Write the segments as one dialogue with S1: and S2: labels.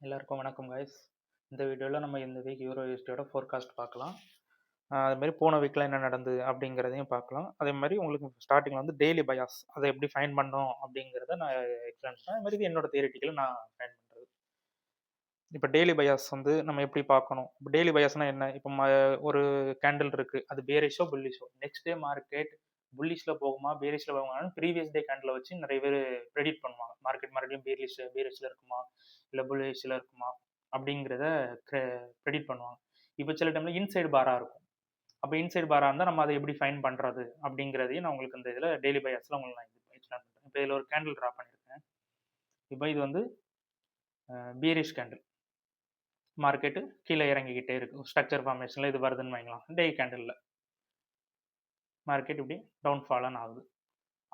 S1: எல்லாருக்கும் வணக்கம் கைஸ். இந்த வீடியோவில் நம்ம இந்த வீக் யூரோ யூஎஸ்டியோட ஃபோர்காஸ்ட் பார்க்கலாம். அதுமாரி போன வீக்கில் என்ன நடந்தது அப்படிங்கிறதையும் பார்க்கலாம். அதே மாதிரி உங்களுக்கு ஸ்டார்டிங்கில் வந்து டெய்லி பயாஸ் அதை எப்படி ஃபைன் பண்ணோம் அப்படிங்கிறத நான் எக்ஸ்பிளைன் பண்ணேன். அது மாதிரி இது என்னோட தியரிட்டிக்கல் நான் ஃபைன் பண்ணுறது. இப்போ டெய்லி பயாஸ் வந்து நம்ம எப்படி பார்க்கணும்? இப்போ டெய்லி பயாஸ்னால் என்ன? இப்போ ஒரு கேண்டில் இருக்குது, அது பேரிஷோ புல்லிஷோ, நெக்ஸ்ட் டே மார்க்கெட் புல்லிஷில் போகுமா பேரிஷில் போகுமான்னு ப்ரீவியஸ் டே கேண்டில் வச்சு நிறைய பேர் ப்ரெடிக்ட் பண்ணுவாங்க. மார்க்கெட் மறுபடியும் பேரிஷில் இருக்குமா இல்லை புல்லிஷில் இருக்குமா அப்படிங்கிறத ப்ரெடிக்ட் பண்ணுவாங்க. இப்போ சில டைமில் இன்சைடு பாராக இருக்கும். அப்போ இன்சைடு பாராக இருந்தால் நம்ம அதை எப்படி ஃபைன் பண்ணுறது அப்படிங்கிறதையும் நான் உங்களுக்கு இந்த இதில் டெய்லி பயாஸில் உங்களுக்கு நான் எக்ஸ்பிளைன் பண்ணுறேன். இப்போ இதில் ஒரு கேண்டில் ட்ரா பண்ணியிருக்கேன். இப்போ இது வந்து பீரிஷ் கேண்டில். மார்க்கெட்டு கீழே இறங்கிக்கிட்டே இருக்கு. ஸ்ட்ரக்சர் ஃபார்மேஷனில் இது வருதுன்னு வைங்களா. டே கேண்டிலில் மார்க்கெட் இப்படி டவுன் ஃபாலன் ஆகுது.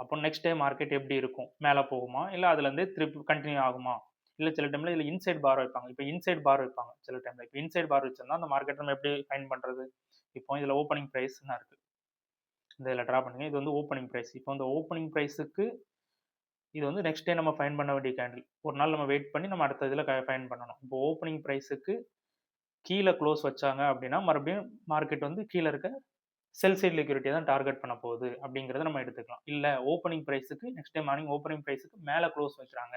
S1: அப்போ நெக்ஸ்ட் டே மார்க்கெட் எப்படி இருக்கும்? மேலே போகுமா இல்லை அதுலேருந்து திருப்பி கண்டினியூ ஆகுமா? இல்லை சில டைமில் இதில் இன்சைட் பார் வைப்பாங்க. இப்போ இன்சைட் பார் வைப்பாங்க சில டைமில். இப்போ இன்சைட் பார் வச்சிருந்தா அந்த மார்க்கெட் நம்ம எப்படி ஃபைன் பண்ணுறது? இப்போ இதில் ஓப்பனிங் ப்ரைஸ்னா இருக்குது. இந்த இதில் ட்ரா பண்ணுங்க. இது வந்து ஓப்பனிங் ப்ரைஸ். இப்போ இந்த ஓப்பனிங் ப்ரைஸுக்கு இது வந்து நெக்ஸ்ட் டே நம்ம ஃபைன் பண்ண வேண்டிய கேண்டில். ஒரு நாள் நம்ம வெயிட் பண்ணி நம்ம அடுத்த இதில் ஃபைன் பண்ணணும். இப்போ ஓப்பனிங் ப்ரைஸுக்கு கீழே க்ளோஸ் வச்சாங்க அப்படின்னா மறுபடியும் மார்க்கெட் வந்து கீழே இருக்க செல் சைட் லிக்விடிட்டியை தான் டார்கெட் பண்ண போகுது அப்படிங்கிறத நம்ம எடுத்துக்கலாம். இல்லை ஓப்பனிங் ப்ரைஸுக்கு நெக்ஸ்ட் டே மார்னிங் ஓப்பனிங் ப்ரைஸுக்கு மேலே க்ளோஸ் வைக்கிறாங்க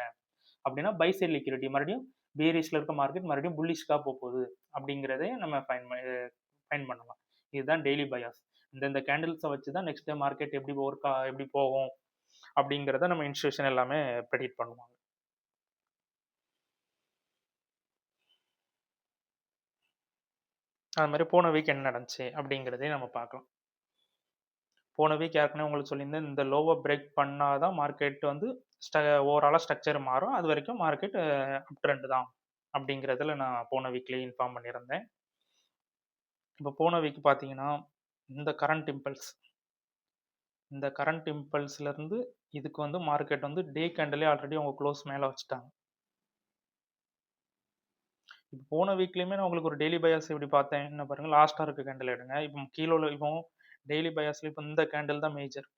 S1: அப்படின்னா பை சைட் லிக்விடிட்டி மறுபடியும் பேரிஷ்ல இருக்க மார்க்கெட் மறுபடியும் புல்லிஷ்காக போகுது அப்படிங்கிறதே நம்ம ஃபைன் பண்ணலாம். இதுதான் டெய்லி பயாஸ். இந்த கேண்டில்ஸை வச்சு தான் நெக்ஸ்ட் டே மார்க்கெட் எப்படி எப்படி போகும் அப்படிங்கிறத நம்ம இன்ஸ்டியூஷன் எல்லாமே ப்ரெடிக்ட் பண்ணுவாங்க. அது மாதிரி போன வீக் என்ன நடந்துச்சு அப்படிங்கிறதையும் நம்ம பார்க்கலாம். போன வீக் ஏற்கனவே உங்களுக்கு சொல்லியிருந்தேன், இந்த லோவை பிரேக் பண்ணாதான் மார்க்கெட் வந்து ஓவராலாக ஸ்ட்ரக்சர் மாறும். அது வரைக்கும் மார்க்கெட் அப் ட்ரெண்ட் தான் அப்படிங்கிறதுல நான் போன வீக்லேயே இன்ஃபார்ம் பண்ணியிருந்தேன். இப்போ போன வீக் பார்த்தீங்கன்னா இந்த கரண்ட் இம்பல்ஸ்லேருந்து இதுக்கு வந்து மார்க்கெட் வந்து டே கேண்டிலே ஆல்ரெடி அவங்க க்ளோஸ் மேலே வச்சுட்டாங்க. இப்போ போன வீக்லேயுமே நான் உங்களுக்கு ஒரு டெய்லி பயாஸ் எப்படி பார்த்தேன் என்ன பாருங்கள். லாஸ்ட்டாக இருக்க கேண்டில் எடுங்க. இப்போ கீழே இப்போ டெய்லி பயாஸில் இப்போ இந்த கேண்டில் தான் மேஜர்.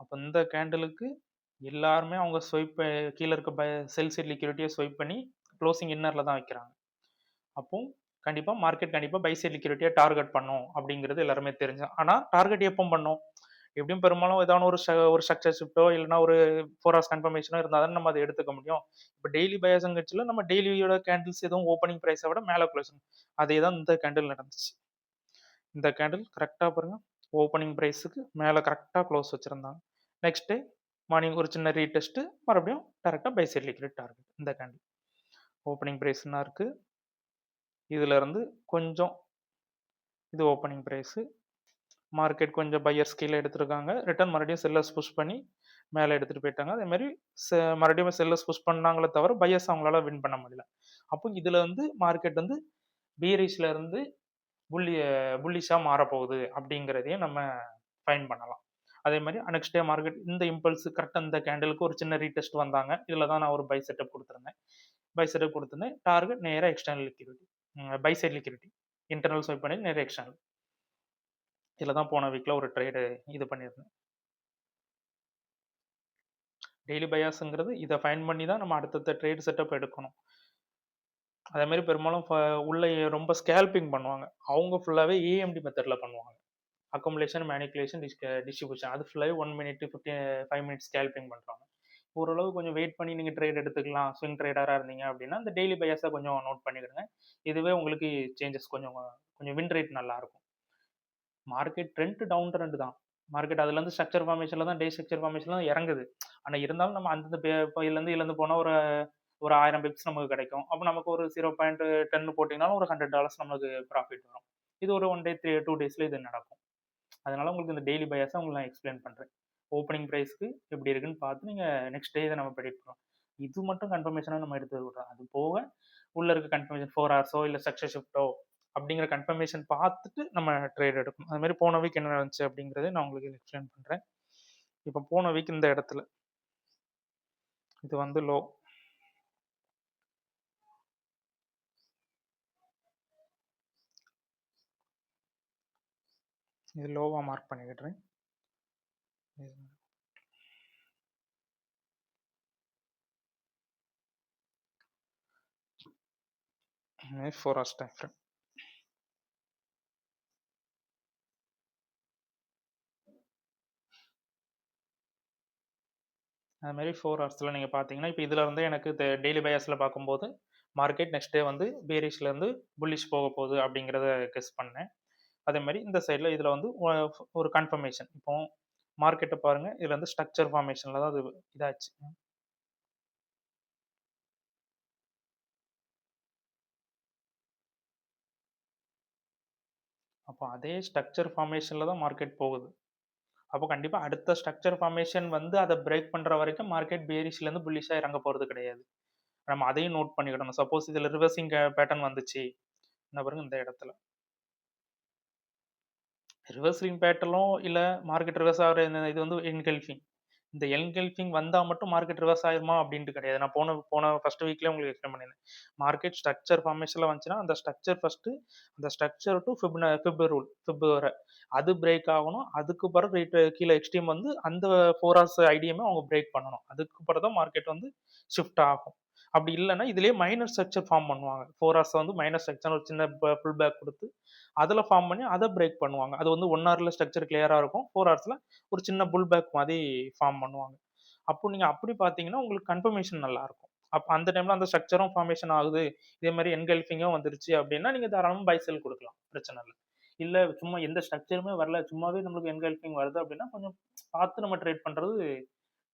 S1: அப்போ இந்த கேண்டிலுக்கு எல்லாருமே அவங்க கீழே இருக்க செல் சைட் லிக்விடிட்டியை ஸ்வைப் பண்ணி க்ளோசிங் இன்னரில் தான் வைக்கிறாங்க. அப்போ கண்டிப்பாக மார்க்கெட் கண்டிப்பாக பை சைட் லிக்விடிட்டியை டார்கெட் பண்ணும் அப்படிங்கிறது எல்லாருமே தெரிஞ்சு. ஆனால் டார்கெட் எப்போ பண்ணும்? எப்படியும் பெரும்பாலும் ஏதாவது ஒரு ஸ்ட்ரக்சர் ஷிஃப்ட்டோ இல்லைனா ஒரு 4 ஹவர்ஸ் கன்ஃபர்மேஷனோ இருந்தால் தான் நம்ம அதை எடுத்துக்க முடியும். இப்போ டெய்லி பயாஸுங்கச்சில் நம்ம டெய்லியோட கேண்டில்ஸ் எதுவும் ஓப்பனிங் ப்ரைஸை விட மேலே க்ளோஸ். அதே தான் இந்த கேண்டில் நடந்துச்சு. இந்த கேண்டில் கரெக்டாக பாருங்கள், ஓப்பனிங் ப்ரைஸுக்கு மேலே கரெக்டாக க்ளோஸ் வச்சுருந்தாங்க. நெக்ஸ்ட் டே மார்னிங் ஒரு சின்ன ரீடெஸ்ட்டு, மறுபடியும் டேரெக்டாக பை சைட் லிக்விட் டார்கெட். இந்த கேண்டில் ஓப்பனிங் ப்ரைஸ்னா இருக்குது. இதிலேருந்து கொஞ்சம் இது ஓப்பனிங் ப்ரைஸு, மார்க்கெட் கொஞ்சம் பையர்ஸ் கீழே எடுத்துருக்காங்க. ரிட்டர்ன் மறுபடியும் செல்லர்ஸ் புஷ் பண்ணி மேலே எடுத்துகிட்டு போயிட்டாங்க. அதேமாதிரி மறுபடியும் செல்லர்ஸ் புஷ் பண்ணாங்களே தவிர பையர்ஸ் அவங்களால வின் பண்ண முடியல. அப்போ இதில் வந்து மார்க்கெட் வந்து பீரிஷ்ல இருந்து புல்லிஷாக மாறப்போகுது அப்படிங்கிறதையும் நம்ம ஃபைன் பண்ணலாம். அதே மாதிரி நெக்ஸ்ட் டே மார்க்கெட் இந்த இம்பல்ஸ் கரெக்டாக இந்த கேண்டிலுக்கு ஒரு சின்ன ரீடெஸ்ட் வந்தாங்க. இதில் தான் நான் ஒரு பை செட்டப் கொடுத்துருந்தேன். டார்கெட் நேராக external liquidity, buy side liquidity, internal swipe பண்ணி நேராக எக்ஸ்டர்னல். இதில் தான் போன வீக்கில் ஒரு ட்ரேடு இது பண்ணியிருந்தேன். டெய்லி பயாஸுங்கிறது இதை ஃபைன் பண்ணி தான் நம்ம அடுத்தடுத்த ட்ரேட் செட்டப் எடுக்கணும். அதே மாதிரி பெரும்பாலும் உள்ள ரொம்ப ஸ்கேல்பிங் பண்ணுவாங்க. அவங்க ஃபுல்லாகவே ஏஎம்டி மெத்தடில் பண்ணுவாங்க. Accumulation, manipulation, distribution. அது ஃபுல்லாகவே 1 மினிட் 5 மினிட்ஸ் ஸ்கேல்பிங் பண்ணுறாங்க. ஓரளவு கொஞ்சம் வெயிட் பண்ணி நீங்கள் ட்ரேட் எடுத்துக்கலாம். ஸ்விங் ட்ரேடராக இருந்தீங்க அப்படின்னா இந்த டெய்லி பயாஸை கொஞ்சம் நோட் பண்ணிக்கிடுங்க. இதுவே உங்களுக்கு சேஞ்சஸ் கொஞ்சம் வின் ரேட் நல்லாயிருக்கும். மார்க்கெட் ட்ரெண்ட் டவுன் ட்ரெண்ட் தான். மார்க்கெட் அதுலேருந்து ஸ்ட்ரக்சர் ஃபார்மேஷனில் தான், டே ஸ்ட்ரக்சர் ஃபார்மேஷனில் தான் இறங்குது. ஆனால் இருந்தாலும் நம்ம அந்த இதுலேருந்து போனால் ஒரு 1000 பிப்ஸ் நமக்கு கிடைக்கும். அப்போ நமக்கு ஒரு 0.10 போட்டிங்கனாலும் ஒரு $100 நமக்கு ப்ராஃபிட் வரும். இது ஒரு 1 டே 2 டேஸில் இது நடக்கும். அதனால உங்களுக்கு இந்த டெய்லி பயாஸை உங்களுக்கு நான் எக்ஸ்பிளைன் பண்ணுறேன். ஓப்பனிங் ப்ரைஸ்க்கு எப்படி இருக்குன்னு பார்த்து நீங்கள் நெக்ஸ்ட் டே இதை நம்ம ப்ரெடிக்ட் பண்ணலாம். இது மட்டும் கன்ஃபர்மேஷனாக நம்ம எடுத்து விட்றோம். அது போக உள்ள இருக்க கன்ஃபர்மேஷன் 4 ஹவர்ஸோ இல்லை ஸ்ட்ரக்சர் ஷிஃப்ட்டோ அப்படிங்கிற கன்ஃபர்மேஷன் பார்த்துட்டு நம்ம ட்ரேட் எடுக்கணும். அது மாதிரி போன வீக் என்ன நடந்துச்சு அப்படிங்கிறத நான் உங்களுக்கு எக்ஸ்பிளைன் பண்ணுறேன். இப்போ போன வீக் இந்த இடத்துல இது வந்து லோ, இது லோவாக மார்க் பண்ணிக்கிட்டுறேன். 4 hours time frame. அது மாதிரி 4 ஹவர்ஸில் நீங்கள் பார்த்தீங்கன்னா இப்போ இதில் வந்து எனக்கு டெய்லி பயாஸில் பார்க்கும்போது மார்க்கெட் நெக்ஸ்ட் டே வந்து பேரிஷ்லேருந்து புல்லிஷ் போக போகுது அப்படிங்கிறத கெஸ் பண்ணேன். அதே மாதிரி இந்த சைடில் இதில் வந்து ஒரு கன்ஃபர்மேஷன் இப்போ மார்க்கெட்டை பாருங்கள், இதில் வந்து ஸ்ட்ரக்சர் ஃபார்மேஷனில் தான் அது இதாச்சு. அப்போ அதே ஸ்ட்ரக்சர் ஃபார்மேஷனில் தான் மார்க்கெட் போகுது. அப்போ கண்டிப்பாக அடுத்த ஸ்ட்ரக்சர் ஃபார்மேஷன் வந்து அதை பிரேக் பண்ணுற வரைக்கும் மார்க்கெட் பேரிஷ்லேருந்து புல்லிஷாக இறங்க போகிறது கிடையாது. நம்ம அதையும் நோட் பண்ணிக்கிடணும். சப்போஸ் இதில் ரிவர்சிங் பேட்டர்ன் வந்துச்சு, என்ன பாருங்க இந்த இடத்துல ரிவர்சிங் பேட்டர்னும் இல்லை மார்க்கெட் ரிவர்ஸ் ஆகிற இது வந்து என்கல்ஃபிங். இந்த என்கல்ஃபிங் வந்தால் மட்டும் மார்க்கெட் ரிவர்ஸ் ஆயிருமா அப்படின்ட்டு கிடையாது. நான் போன ஃபர்ஸ்ட் வீக்லேயே உங்களுக்கு எக்ஸ்பிளைன் பண்ணியிருந்தேன். மார்க்கெட் ஸ்ட்ரக்சர் ஃபார்மேஷனில் வந்துச்சுன்னா அந்த ஸ்ட்ரக்சர் ஃபஸ்ட்டு அந்த ஸ்ட்ரக்சர் டு ஃபிப் வர அது பிரேக் ஆகணும். அதுக்கு பிறகு கீழே எக்ஸ்ட்ரீம் வந்து அந்த 4 ஹவர்ஸ் ஐடியமே அவங்க பிரேக் பண்ணணும். அதுக்கு பிறகு தான் மார்க்கெட் வந்து ஷிஃப்ட் ஆகும். அப்படி இல்லைன்னா இதுலேயே மைனர் ஸ்ட்ரக்சர் ஃபார்ம் பண்ணுவாங்க. 4 ஹவர்ஸ் வந்து மைனர் ஸ்ட்ரக்சர் ஒரு சின்ன ஃபுல் பேக் கொடுத்து அதில் ஃபார்ம் பண்ணி அதை பிரேக் பண்ணுவாங்க. அது வந்து 1 ஹவரில் ஸ்ட்ரக்சர் கிளியராக இருக்கும். 4 ஹவர்ஸில் ஒரு சின்ன புல் பேக் மாதிரி ஃபார்ம் பண்ணுவாங்க. அப்போ நீங்கள் அப்படி பார்த்தீங்கன்னா உங்களுக்கு கன்ஃபர்மேஷன் நல்லாயிருக்கும். அப்போ அந்த டைமில் அந்த ஸ்ட்ரக்சரும் ஃபார்மேஷன் ஆகுது, இதே மாதிரி என்கல்ஃபிங்கும் வந்துருச்சு அப்படின்னா நீங்கள் தாராளமாக பை செல் கொடுக்கலாம், பிரச்சனை இல்லை. இல்லை சும்மா எந்த ஸ்ட்ரக்சருமே வரல, சும்மாவே நம்மளுக்கு என்கல்ஃபிங் வருது அப்படின்னா கொஞ்சம் பார்த்து நம்ம ட்ரேட் பண்ணுறது,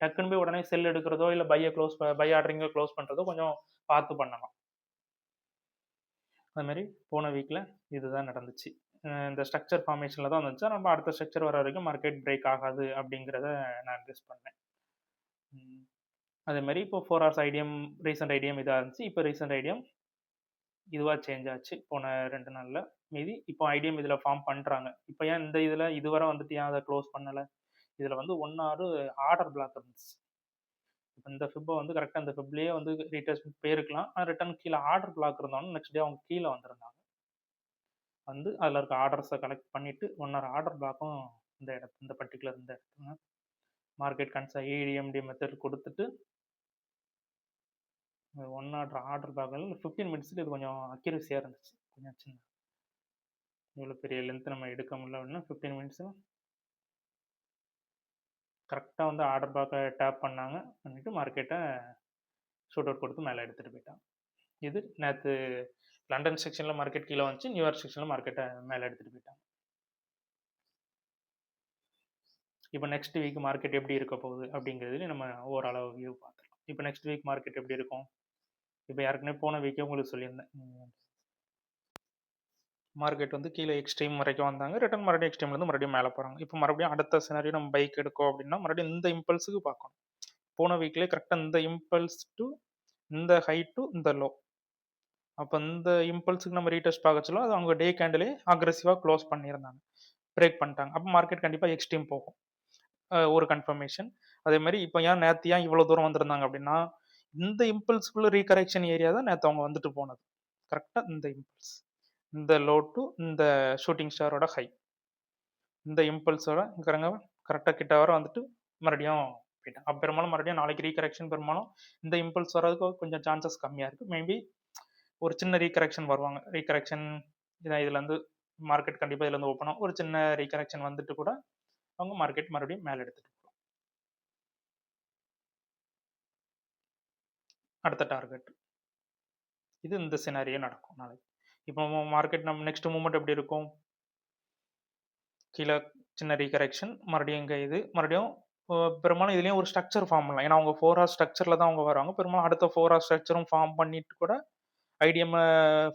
S1: டக்குன்னு போய் உடனே செல் எடுக்கிறதோ இல்லை பை ஆர்டரிங்கோ க்ளோஸ் பண்ணுறதோ கொஞ்சம் பார்த்து பண்ணலாம். அது மாதிரி போன வீக்கில் இதுதான் நடந்துச்சு. இந்த ஸ்ட்ரக்சர் ஃபார்மேஷனில் தான் வந்துச்சு. நம்ம அடுத்த ஸ்ட்ரக்சர் வர வரைக்கும் மார்க்கெட் பிரேக் ஆகாது அப்படிங்கிறத நான் கெஸ் பண்ணேன். அதே மாதிரி இப்போ 4 ஹவர்ஸ் ஐடியம் ரீசெண்ட் ஐடியம் இதாக இருந்துச்சு. இப்போ ரீசெண்ட் ஐடியம் இதுவாக சேஞ்ச் ஆச்சு போன 2 நாளில். மீதி இப்போ ஐடியம் இதில் ஃபார்ம் பண்ணுறாங்க. இப்போ ஏன் இந்த இதில் இதுவரை வந்துட்டு ஏன் அதை க்ளோஸ் பண்ணலை? இதில் வந்து 1 ஹவர் ஆர்டர் பிளாக் இருந்துச்சு. இப்போ இந்த ஃபிப்பை வந்து கரெக்டாக இந்த ஃபிப்லேயே வந்து ரீடெஸ்ட் போயிருக்கலாம். ரிட்டர்ன் கீழே ஆர்டர் பிளாக் இருந்தோன்னு நெக்ஸ்ட் டே அவங்க கீழே வந்திருந்தாங்க. வந்து அதில் இருக்க ஆர்டர்ஸை கலெக்ட் பண்ணிவிட்டு 1 ஹவர் ஆர்டர் பிளாக்கும் இந்த பர்டிகுலர் இந்த இடத்துல மார்க்கெட் EMD மெத்தட் கொடுத்துட்டு 1 ஹவர் ஆர்டர் பிளாக்கில் 15 மினிட்ஸில் இது கொஞ்சம் அக்யூரஸியாக இருந்துச்சு. கொஞ்சம் சின்ன இவ்வளோ பெரிய லென்த் நம்ம எடுக்க முடியல அப்படின்னா 15 மினிட்ஸில் கரெக்டாக வந்து ஆர்டர் பிளாக்கை டேப் பண்ணாங்க. பண்ணிவிட்டு மார்க்கெட்டை ஷூட் அவுட் கொடுத்து மேலே எடுத்துகிட்டு போயிட்டாங்க. இது நேற்று லண்டன் செக்ஷனில் மார்க்கெட் கீழே வந்துச்சு, நியூயார்க் செக்ஷனில் மார்க்கெட்டை மேலே எடுத்துகிட்டு போயிட்டாங்க. இப்போ நெக்ஸ்ட் வீக் மார்க்கெட் எப்படி இருக்க போகுது அப்படிங்கிறதுல நம்ம ஓவராலாக வியூ பார்த்துக்கலாம். இப்போ நெக்ஸ்ட் வீக் மார்க்கெட் எப்படி இருக்கும்? இப்போ ஏற்கனவே போன வீக்கே உங்களுக்கு சொல்லியிருந்தேன். மார்க்கெட் வந்து கீழே எக்ஸ்ட்ரீம் வரைக்கும் வந்தாங்க, ரிட்டர்ன் மறுபடியும் எக்ஸ்ட்ரீம்லேருந்து மறுபடியும் மேலே போகிறாங்க. இப்போ மறுபடியும் அடுத்த சினாரியோ நம்ம பைக் எடுக்கோம் அப்படின்னா மறுபடியும் இந்த இம்பல்ஸுக்கு பார்க்கணும். போன வீக்லேயே கரெக்டாக இந்த இம்பல்ஸ் டு இந்த ஹை டு இந்த லோ. அப்போ இந்த இம்பல்ஸுக்கு நம்ம ரீடெஸ்ட் பார்க்க சொல்ல அது அவங்க டே கேண்டிலே அக்ரெசிவாக க்ளோஸ் பண்ணியிருந்தாங்க, பிரேக் பண்ணிட்டாங்க. அப்போ மார்க்கெட் கண்டிப்பாக எக்ஸ்ட்ரீம் போகும், ஒரு கன்ஃபர்மேஷன். அதே மாதிரி இப்போ ஏன் நேற்று ஏன் இவ்வளோ தூரம் வந்திருந்தாங்க அப்படின்னா இந்த இம்பல்ஸ்குள்ள ரீகரெக்ஷன் ஏரியா தான் நேற்று அவங்க வந்துட்டு போனது. கரெக்டாக இந்த இம்பல்ஸ், இந்த லோ டு இந்த ஷூட்டிங் ஸ்டாரோட ஹை, இந்த இம்பல்ஸோட கரெக்டாக கிட்ட வர வந்துட்டு மறுபடியும் போயிட்டாங்க. அப்போ பெரும்பாலும் மறுபடியும் நாளைக்கு ரீகரெக்ஷன் பெரும்பாலும் இந்த இம்பல்ஸ் வர்றதுக்கு கொஞ்சம் சான்சஸ் கம்மியாக இருக்குது. மேபி ஒரு சின்ன ரீகரெக்ஷன் வருவாங்க. ரீகரெக்ஷன் இதுலேருந்து மார்க்கெட் கண்டிப்பாக இதுலேருந்து ஓப்பன் ஆகும். ஒரு சின்ன ரீகரெக்ஷன் வந்துட்டு கூட அவங்க மார்க்கெட் மறுபடியும் மேலே எடுத்துகிட்டு போகலாம். அடுத்த டார்கெட் இது இந்த சினாரியோ நடக்கும் நாளைக்கு. இப்போ மார்க்கெட் நம்ம நெக்ஸ்ட் மூவ்மெண்ட் எப்படி இருக்கும்? கீழே சின்ன ரீகரெக்ஷன், மறுபடியும் இங்கே இது மறுபடியும் பெரும்பாலும் இதுலேயும் ஒரு ஸ்ட்ரக்சர் ஃபார்ம் பண்ணலாம். ஏன்னா அவங்க 4 ஹவர் ஸ்ட்ரக்சரில் தான் அவங்க வராங்க. பெரும்பாலும் அடுத்த 4 ஹவர் ஸ்ட்ரக்சரும் ஃபார்ம் பண்ணிட்டு கூட ஐடிஎம்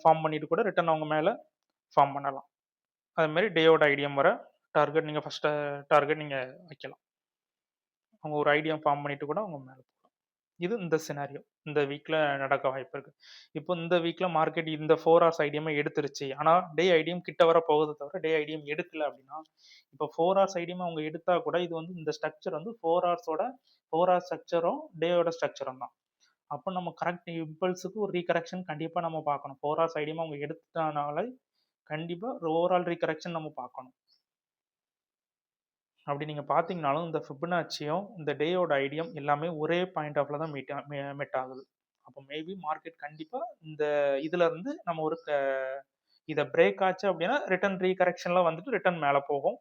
S1: ஃபார்ம் பண்ணிட்டு கூட ரிட்டர்ன் அவங்க மேலே ஃபார்ம் பண்ணலாம். அதுமாரி டேயோட ஐடிஎம் வர டார்கெட் நீங்கள் ஃபஸ்ட்டு டார்கெட் நீங்கள் வைக்கலாம். அவங்க ஒரு ஐடிஎம் ஃபார்ம் பண்ணிட்டு கூட அவங்க மேலே போகலாம். இது இந்த சினாரியோ இந்த வீக்கில் நடக்க வாய்ப்பு இருக்குது. இப்போ இந்த வீக்கில் மார்க்கெட் இந்த 4 ஹவர்ஸ் ஐடிஎம்மை எடுத்துருச்சு. ஆனால் டே ஐடிஎம் கிட்ட வர போகுது தவிர டே ஐடிஎம் எடுக்கல அப்படின்னா இப்போ 4 ஹவர்ஸ் ஐடிஎம் அவங்க எடுத்தால் கூட இது வந்து இந்த ஸ்ட்ரக்சர் வந்து 4 ஹவர் ஸ்ட்ரக்சரும் டேயோட ஸ்ட்ரக்சரும் தான். அப்போ நம்ம கரெக்ட் இம்பல்ஸுக்கு ஒரு ரீகரெக்ஷன் கண்டிப்பாக நம்ம பார்க்கணும். 4 ஹவர்ஸ் ஐடிஎம் அவங்க எடுத்துட்டனால கண்டிப்பாக ஓவரால் ரீகரெக்ஷன் நம்ம பார்க்கணும். அப்படி நீங்கள் பார்த்தீங்கனாலும் இந்த ஃபிபனாச்சியும் இந்த டேயோட ஐடியம் எல்லாமே ஒரே பாயிண்ட் ஆஃப்ல தான் மெட் ஆகுது. அப்போ மேபி மார்க்கெட் கண்டிப்பா இந்த இதுல இருந்து நம்ம ஒரு இதை பிரேக் ஆச்சு அப்படின்னா ரிட்டர்ன் ரீகரெக்ஷன்ல வந்துட்டு ரிட்டர்ன் மேல போகும்.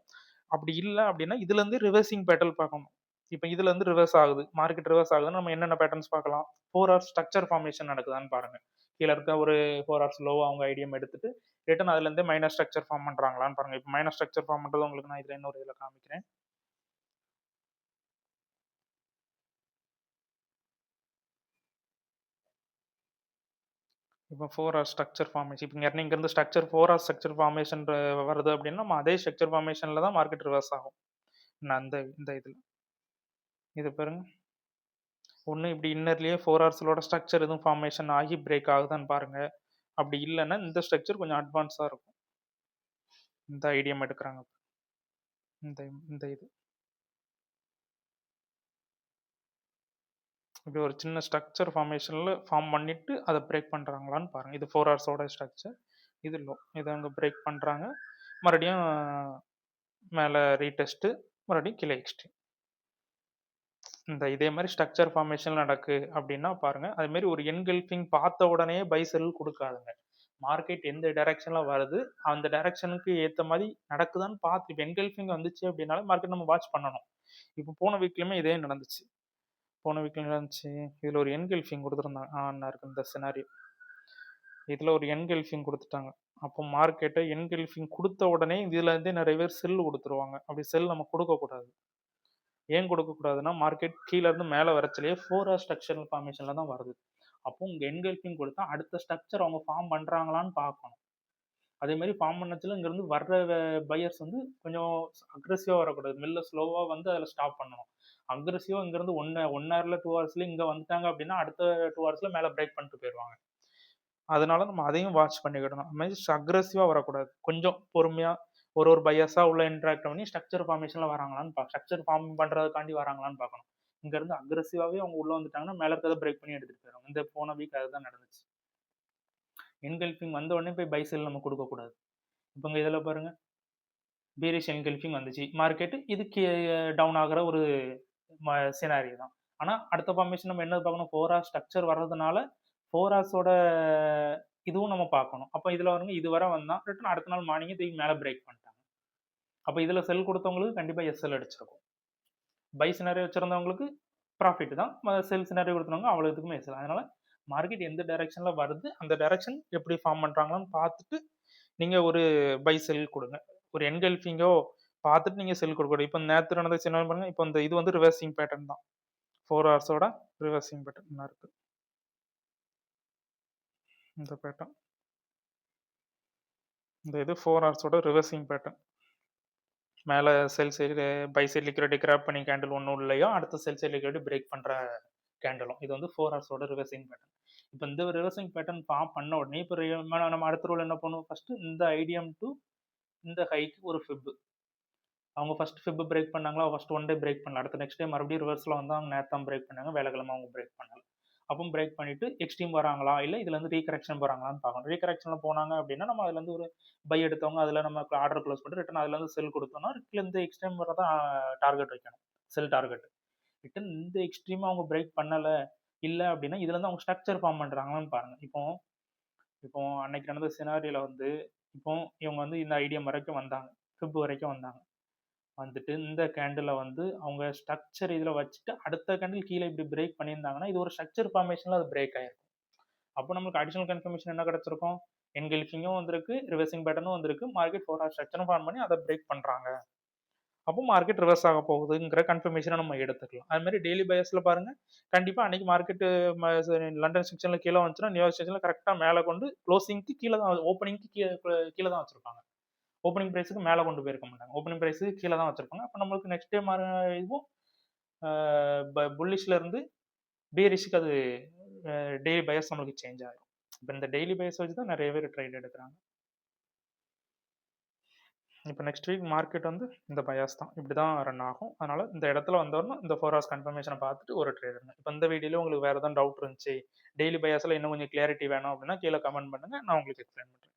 S1: அப்படி இல்லை அப்படின்னா இதுல இருந்து ரிவர்சிங் பேட்டர்ன் பார்க்கணும். இப்போ இதுல இருந்து ரிவர்ஸ் ஆகுது, மார்க்கெட் ரிவர்ஸ் ஆகுதுன்னா நம்ம என்னென்ன பேட்டர்ன்ஸ் பார்க்கலாம்? 4 ஹவர் ஸ்ட்ரக்சர் ஃபார்மேஷன் நடக்குதான்னு பாருங்க. கீழே இருக்க ஒரு 4 ஹவர்ஸ் லோ அவங்க ஐடியம் எடுத்துட்டு ரிட்டர்ன் அதுல இருந்து மைனர் ஸ்ட்ரக்சர் ஃபார்ம் பண்றாங்களான்னு பாருங்க. இப்போ மைனர் ஸ்ட்ரக்சர் ஃபார்ம் பண்றது உங்களுக்கு நான் இதுல இன்னொரு இதுல காமிக்கிறேன். இப்போ 4 ஹவர் ஸ்ட்ரக்சர் ஃபார்மேஷன், இப்போ இங்க இருந்து ஸ்ட்ரக்சர் 4 ஹவர் ஸ்ட்ரக்சர் ஃபார்மேஷன் வருது அப்படின்னா நம்ம அதே ஸ்ட்ரக்சர் ஃபார்மேஷன்ல தான் மார்க்கெட் ரிவர்ஸ் ஆகும். நான் இந்த இந்த இதுல இது பாருங்க, ஒன்று இப்படி இன்னர்லேயே 4 ஹவர்ஸோட ஸ்ட்ரக்சர் எதுவும் ஃபார்மேஷன் ஆகி பிரேக் ஆகுதான்னு பாருங்க. அப்படி இல்லைன்னா இந்த ஸ்ட்ரக்சர் கொஞ்சம் அட்வான்ஸாக இருக்கும். இந்த ஐடியம் எடுக்கிறாங்க, இந்த இந்த இது இப்படி ஒரு சின்ன ஸ்ட்ரக்சர் ஃபார்மேஷனில் ஃபார்ம் பண்ணிட்டு அதை பிரேக் பண்ணுறாங்களான்னு பாருங்கள். இது 4 ஹவர்ஸோட ஸ்ட்ரக்சர், இது லோ, இதை அங்கே பிரேக் பண்ணுறாங்க, மறுபடியும் மேலே ரீடெஸ்ட்டு, மறுபடியும் கீழே எக்ஸ்ட்ரீம். இந்த இதே மாதிரி ஸ்ட்ரக்சர் ஃபார்மேஷன் நடக்கு அப்படின்னா பாருங்க. அது மாதிரி ஒரு என்கல்ஃபிங் பார்த்த உடனே பை செல் கொடுக்காதுங்க. மார்க்கெட் எந்த டைரக்ஷன்ல வருது அந்த டைரக்ஷனுக்கு ஏற்ற மாதிரி நடக்குதான்னு பார்த்து, இப்போ என்கல்ஃபிங் வந்துச்சு அப்படின்னாலே மார்க்கெட் நம்ம வாட்ச் பண்ணணும். இப்போ போன வீக்லையுமே இதே நடந்துச்சு. போன வீக்ல நடந்துச்சு, இதில் ஒரு என்கல்ஃபிங் கொடுத்துருந்தாங்க இருக்கு இந்த சினாரியோ. இதில் ஒரு என்கல்ஃபிங் கொடுத்துட்டாங்க. அப்போ மார்க்கெட்டை என்கல்ஃபிங் கொடுத்த உடனே இதுல இருந்தே நிறைய பேர் செல் கொடுத்துருவாங்க. அப்படி செல் நம்ம கொடுக்கக்கூடாது. ஏன் கொடுக்கக்கூடாதுன்னா மார்க்கெட் கீழே இருந்து மேலே வரச்சிலேயே 4 ஹவர் ஸ்ட்ரக்சரல் ஃபார்மேஷனில் தான் வருது. அப்போ உங்கள் என்கல்ஃபிங் கொடுத்தா அடுத்த ஸ்ட்ரக்சர் அவங்க ஃபார்ம் பண்ணுறாங்களான்னு பார்க்கணும். அதே மாதிரி ஃபார்ம் பண்ணச்சில் இங்கேருந்து வர்ற பையர்ஸ் வந்து கொஞ்சம் அக்ரெசிவாக வரக்கூடாது, மெல்ல ஸ்லோவாக வந்து அதில் ஸ்டாப் பண்ணணும். அக்ரெசிவாக இங்கேருந்து 1 ஹவரில் 2 ஹவர்ஸ்ல இங்கே வந்துட்டாங்க அப்படின்னா அடுத்த 2 ஹவர்ஸ்ல மேலே பிரேக் பண்ணிட்டு போயிடுவாங்க. அதனால நம்ம அதையும் வாட்ச் பண்ணிக்கிடணும். அது மாதிரி அக்ரெசிவாக வரக்கூடாது, கொஞ்சம் பொறுமையாக ஒரு பையஸாக உள்ள இன்ட்ராக்ட் பண்ணி ஸ்ட்ரக்சர் ஃபார்மேஷனில் வராங்களான்னு ஸ்ட்ரக்சர் ஃபார்ம் பண்ணுறதுக்காண்டி வராங்களான்னு பார்க்கணும். இங்கேருந்து அக்ரெசிவாகவே அவங்க உள்ளே வந்துட்டாங்கன்னா மேலே இருக்கிறத பிரேக் பண்ணி எடுத்துகிட்டு போயிடும். இந்த போன வீக் அதுதான் நடந்துச்சு. என்கல்ஃபிங் வந்த உடனே போய் பை செல் நம்ம கொடுக்கக்கூடாது. இப்போ இங்கே இதில் பாருங்க, பீரிஷ் என்கல்ஃபிங் வந்துச்சு, மார்க்கெட்டு இதுக்கு டவுன் ஆகிற ஒரு சினாரி தான். ஆனால் அடுத்த ஃபார்மேஷன் நம்ம என்ன பார்க்கணும்? 4 ஹவர் ஸ்ட்ரக்சர் வர்றதுனால 4 ஹவர்ஸோட இதுவும் நம்ம பார்க்கணும். அப்போ இதில் வருங்க, இது வர வந்தால் ரிட்டன் அடுத்த நாள் மார்னிங்கே தூக்கி மேலே பிரேக் பண்ணிட்டாங்க. அப்போ இதில் செல் கொடுத்தவங்களுக்கு கண்டிப்பாக எஸ்எல் அடிச்சிருக்கும். பை சினாரி வச்சுருந்தவங்களுக்கு ப்ராஃபிட் தான், செல் சினாரி கொடுத்தவங்க அவ்வளோத்துக்குமே எஸ்எல். அதனால மார்க்கெட் எந்த டைரக்ஷனில் வருது அந்த டைரக்ஷன் எப்படி ஃபார்ம் பண்ணுறாங்களான்னு பார்த்துட்டு நீங்கள் ஒரு பை செல் கொடுங்க. ஒரு என்கல்ஃபிங்கோ பார்த்துட்டு நீங்கள் செல் கொடுக்கணும். இப்போ நேற்று நடந்த சினாரி பாருங்க, இப்போ இந்த இது வந்து ரிவர்சிங் பேட்டர்ன் தான், 4 ஹவர்ஸோட ரிவர்சிங் பேட்டர்ன் இருக்குது இந்த பேட்டர்ன். இந்த இது 4 ஹவர்ஸோட ரிவர்சிங் பேட்டர்ன். மேலே sell side buy side liquidity grab பண்ணி கேண்டில் ஒன்றும் இல்லையோ அடுத்த செல் சைட் லிக்விடிட்டி பிரேக் பண்ணுற கேண்டலும். இது வந்து 4 ஹவர்ஸோட ரிவர்சிங் பேட்டர்ன். இப்போ இந்த ரிவர்சிங் பேட்டர்ன் ஃபார்ம் பண்ண உடனே இப்போ நம்ம அடுத்த ரோல் என்ன பண்ணுவோம்? ஃபஸ்ட்டு இந்த ஐடியம் டு இந்த ஹைக்கு ஒரு ஃபிப், அவங்க ஃபர்ஸ்ட் ஃபிப் பிரேக் பண்ணாங்களா, ஃபர்ஸ்ட் ஒன் டே பிரேக் பண்ணல, அடுத்த நெக்ஸ்ட் டே மறுபடியும் ரிவர்ஸில் வந்து அவங்க நேற்று பிரேக் பண்ணாங்க, வேலைக்கிழமை அவங்க பிரேக் பண்ணல. அப்போ பிரேக் பண்ணிட்டு எக்ஸ்ட்ரீம் வராங்களா இல்லை இதுல இருந்து ரீகரெக்ஷன் போறாங்களான்னு பார்க்கணும். ரீகரெக்ஷன்ல போனாங்க அப்படின்னா நம்ம அதுல இருந்து ஒரு பை எடுத்தவங்க அதுல நம்ம ஆர்டர் க்ளோஸ் பண்ணிட்டு ரிட்டன் அதுல இருந்து செல் கொடுத்தோம்னா இருந்து எக்ஸ்ட்ரீம் வரதான் டார்கெட் வைக்கணும், செல் டார்கெட். ரிட்டன் இந்த எக்ஸ்ட்ரீம் அவங்க பிரேக் பண்ணல இல்லை அப்படின்னா இதுல இருந்து அவங்க ஸ்ட்ரக்சர் ஃபார்ம் பண்றாங்களான்னு பாருங்க. இப்போ இப்போ அன்னைக்கு நடந்த சினாரியில வந்து இப்போ இவங்க வந்து இந்த ஐடியம் வரைக்கும் வந்தாங்க, ஃபிப் வரைக்கும் வந்தாங்க, வந்துட்டு இந்த கேண்டில் வந்து அவங்க ஸ்ட்ரக்சர் இதில் வச்சுட்டு அடுத்த கேண்டில் கீழே இப்படி பிரேக் பண்ணியிருந்தாங்கன்னா இது ஒரு ஸ்ட்ரக்சர் ஃபார்மேஷனில் அது பிரேக் ஆயிருக்கும். அப்போ நமக்கு அடிஷனல் கன்ஃபர்மேஷன் என்ன கிடச்சிருக்கும்? என்கல்ஃபிங்கும் வந்திருக்கு, ரிவர்சிங் பேட்டர்னும் வந்திருக்கு, மார்க்கெட் 4 ஹவர் ஸ்ட்ரக்சரும் ஃபார்ம் பண்ணி அதை பிரேக் பண்ணுறாங்க, அப்போ மார்க்கெட் ரிவர்ஸ் ஆக போகுதுங்கிற கன்ஃபர்மேஷனை நம்ம எடுத்துக்கலாம். அது மாதிரி டெய்லி பையர்ஸில் பாருங்க, கண்டிப்பாக அன்னைக்கு மார்க்கெட்டு லண்டன் செக்ஷனில் கீழே வந்துச்சுன்னா நியூயார்க் செக்ஷனில் கரெக்டாக மேலே கொண்டு க்ளோசிங்க்கு கீழே தான், ஓப்பனிங்க்கு கீழே தான் வச்சிருப்பாங்க. ஓப்பனிங் ப்ரைஸுக்கு மேலே கொண்டு போயிருக்க மாட்டாங்க, ஓப்பனிங் ப்ரைஸுக்கு கீழே தான் வச்சிருப்பாங்க. அப்போ நம்மளுக்கு நெக்ஸ்ட் டே இதுவும் புல்லிஷ்ல இருந்து பீரிஷ்க்கு அது டெய்லி பையர்ஸ் நம்மளுக்கு சேஞ்ச் ஆகும். இப்போ இந்த டெய்லி பையர்ஸ் வச்சு தான் நிறைய பேர் ட்ரேட் எடுக்கிறாங்க. இப்போ நெக்ஸ்ட் வீக் மார்க்கெட் வந்து இந்த பயாஸ் தான் இப்படி தான் ரன் ஆகும். அதனால இந்த இடத்துல வந்தோன்னா இந்த 4 ஹவர்ஸ் கன்ஃபர்மேஷனை பார்த்துட்டு ஒரு ட்ரேட் எடுங்க. இப்போ இந்த வீடியோவில் உங்களுக்கு வேறு எதாவது டவுட் இருந்துச்சு, டெய்லி பயாஸில் இன்னும் கொஞ்சம் கிளியாரிட்டி வேணும் அப்படின்னா கீழே கமெண்ட் பண்ணுங்கள், நான் உங்களுக்கு எக்ஸ்பிளைன் பண்ணுறேன்.